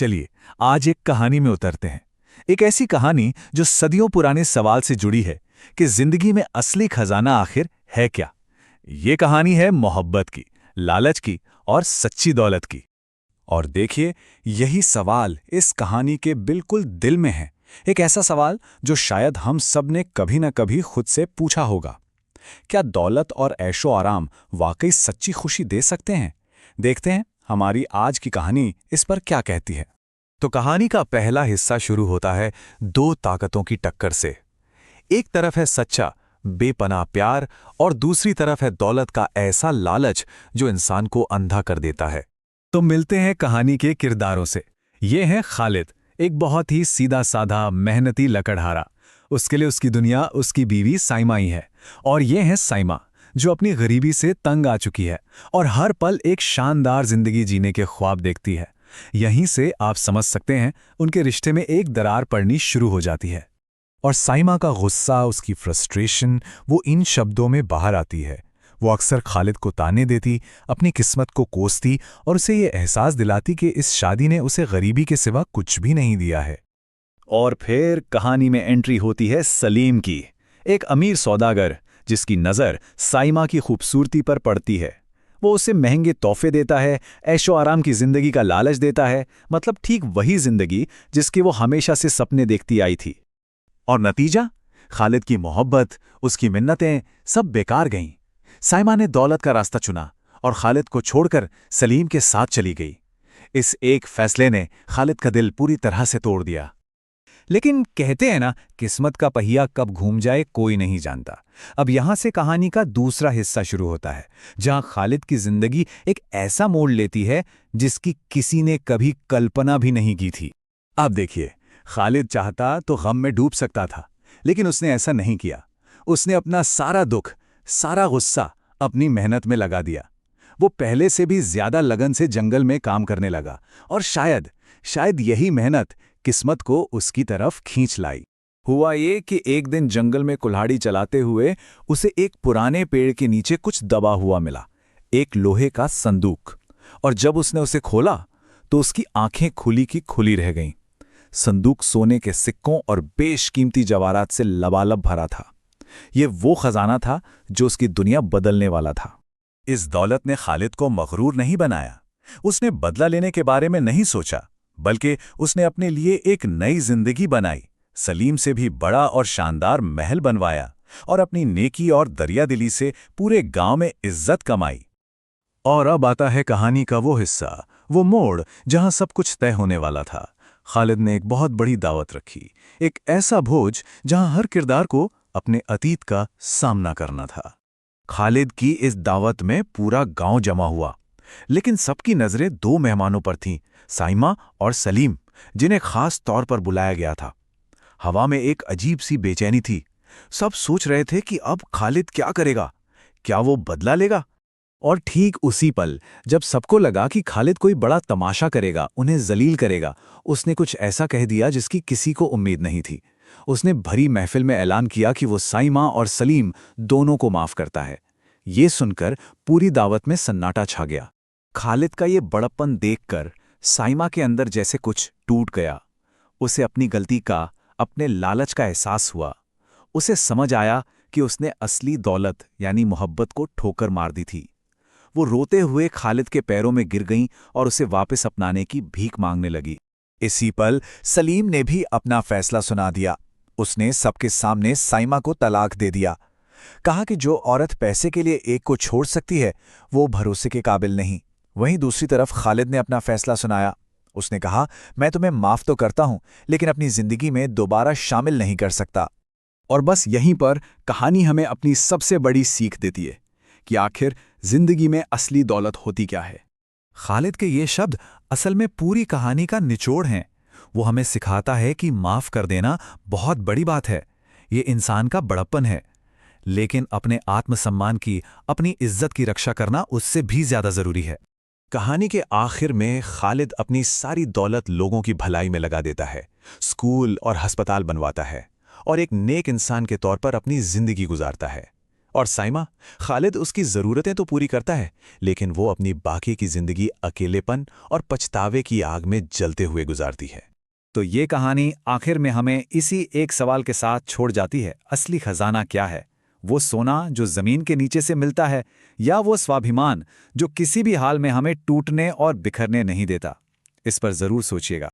चलिए आज एक कहानी में उतरते हैं। एक ऐसी कहानी जो सदियों पुराने सवाल से जुड़ी है कि जिंदगी में असली खजाना आखिर है क्या। ये कहानी है मोहब्बत की, लालच की और सच्ची दौलत की। और देखिए, यही सवाल इस कहानी के बिल्कुल दिल में है। एक ऐसा सवाल जो शायद हम सब ने कभी न कभी खुद से पूछा होगा। क्या दौलत और ऐशो आराम वाकई सच्ची खुशी दे सकते हैं? देखते हैं हमारी आज की कहानी इस पर क्या कहती है। तो कहानी का पहला हिस्सा शुरू होता है दो ताकतों की टक्कर से। एक तरफ है सच्चा बेपनाह प्यार और दूसरी तरफ है दौलत का ऐसा लालच जो इंसान को अंधा कर देता है। तो मिलते हैं कहानी के किरदारों से। ये है खालिद, एक बहुत ही सीधा साधा मेहनती लकड़हारा। उसके लिए उसकी दुनिया उसकी बीवी साइमा ही है। और ये है साइमा, जो अपनी गरीबी से तंग आ चुकी है और हर पल एक शानदार जिंदगी जीने के ख्वाब देखती है। यहीं से आप समझ सकते हैं उनके रिश्ते में एक दरार पड़नी शुरू हो जाती है। और साइमा का गुस्सा, उसकी फ्रस्ट्रेशन, वो इन शब्दों में बाहर आती है। वो अक्सर खालिद को ताने देती, अपनी किस्मत को कोसती और उसे ये एहसास दिलाती कि इस शादी ने उसे गरीबी के सिवा कुछ भी नहीं दिया है। और फिर कहानी में एंट्री होती है सलीम की, एक अमीर सौदागर जिसकी नज़र साइमा की खूबसूरती पर पड़ती है। वो उसे महंगे तोहफे देता है, ऐशो आराम की जिंदगी का लालच देता है, मतलब ठीक वही जिंदगी जिसकी वो हमेशा से सपने देखती आई थी। और नतीजा, खालिद की मोहब्बत, उसकी मिन्नतें सब बेकार गईं। साइमा ने दौलत का रास्ता चुना और खालिद को छोड़कर सलीम के साथ चली गई। इस एक फैसले ने खालिद का दिल पूरी तरह से तोड़ दिया। लेकिन कहते हैं ना, किस्मत का पहिया कब घूम जाए कोई नहीं जानता। अब यहां से कहानी का दूसरा हिस्सा शुरू होता है, जहां खालिद की जिंदगी एक ऐसा मोड़ लेती है जिसकी किसी ने कभी कल्पना भी नहीं की थी। अब देखिए, खालिद चाहता तो गम में डूब सकता था, लेकिन उसने ऐसा नहीं किया। उसने अपना सारा दुख, सारा गुस्सा अपनी मेहनत में लगा दिया। वो पहले से भी ज्यादा लगन से जंगल में काम करने लगा और शायद यही मेहनत किस्मत को उसकी तरफ खींच लाई। हुआ ये कि एक दिन जंगल में कुल्हाड़ी चलाते हुए उसे एक पुराने पेड़ के नीचे कुछ दबा हुआ मिला, एक लोहे का संदूक। और जब उसने उसे खोला तो उसकी आंखें खुली की खुली रह गईं। संदूक सोने के सिक्कों और बेशकीमती जवाहरात से लबालब भरा था। ये वो खजाना था जो उसकी दुनिया बदलने वाला था। इस दौलत ने खालिद को मगरूर नहीं बनाया। उसने बदला लेने के बारे में नहीं सोचा, बल्कि उसने अपने लिए एक नई जिंदगी बनाई। सलीम से भी बड़ा और शानदार महल बनवाया और अपनी नेकी और दरियादिली से पूरे गांव में इज्जत कमाई। और अब आता है कहानी का वो हिस्सा, वो मोड़ जहां सब कुछ तय होने वाला था। खालिद ने एक बहुत बड़ी दावत रखी, एक ऐसा भोज जहां हर किरदार को अपने अतीत का सामना करना था। खालिद की इस दावत में पूरा गांव जमा हुआ, लेकिन सबकी नजरें दो मेहमानों पर थीं, साइमा और सलीम, जिन्हें खास तौर पर बुलाया गया था। हवा में एक अजीब सी बेचैनी थी। सब सोच रहे थे कि अब खालिद क्या करेगा, क्या वो बदला लेगा? और ठीक उसी पल जब सबको लगा कि खालिद कोई बड़ा तमाशा करेगा, उन्हें जलील करेगा, उसने कुछ ऐसा कह दिया जिसकी किसी को उम्मीद नहीं थी। उसने भरी महफिल में ऐलान किया कि वो साइमा और सलीम दोनों को माफ करता है। ये सुनकर पूरी दावत में सन्नाटा छा गया। खालिद का ये बड़प्पन देखकर साइमा के अंदर जैसे कुछ टूट गया। उसे अपनी गलती का, अपने लालच का एहसास हुआ। उसे समझ आया कि उसने असली दौलत यानी मोहब्बत को ठोकर मार दी थी। वो रोते हुए खालिद के पैरों में गिर गईं और उसे वापस अपनाने की भीख मांगने लगी। इसी पल सलीम ने भी अपना फैसला सुना दिया। उसने सबके सामने साइमा को तलाक दे दिया। कहा कि जो औरत पैसे के लिए एक को छोड़ सकती है, वो भरोसे के काबिल नहीं। वहीं दूसरी तरफ खालिद ने अपना फैसला सुनाया। उसने कहा, मैं तुम्हें माफ तो करता हूं, लेकिन अपनी जिंदगी में दोबारा शामिल नहीं कर सकता। और बस यहीं पर कहानी हमें अपनी सबसे बड़ी सीख देती है कि आखिर जिंदगी में असली दौलत होती क्या है। खालिद के ये शब्द असल में पूरी कहानी का निचोड़ हैं। वो हमें सिखाता है कि माफ कर देना बहुत बड़ी बात है, ये इंसान का बड़प्पन है। लेकिन अपने आत्मसम्मान की, अपनी इज्जत की रक्षा करना उससे भी ज्यादा जरूरी है। कहानी के आखिर में खालिद अपनी सारी दौलत लोगों की भलाई में लगा देता है, स्कूल और अस्पताल बनवाता है और एक नेक इंसान के तौर पर अपनी जिंदगी गुजारता है। और साइमा, खालिद उसकी ज़रूरतें तो पूरी करता है, लेकिन वो अपनी बाकी की ज़िंदगी अकेलेपन और पछतावे की आग में जलते हुए गुजारती है। तो ये कहानी आखिर में हमें इसी एक सवाल के साथ छोड़ जाती है, असली खजाना क्या है? वो सोना जो जमीन के नीचे से मिलता है, या वो स्वाभिमान जो किसी भी हाल में हमें टूटने और बिखरने नहीं देता? इस पर जरूर सोचिएगा।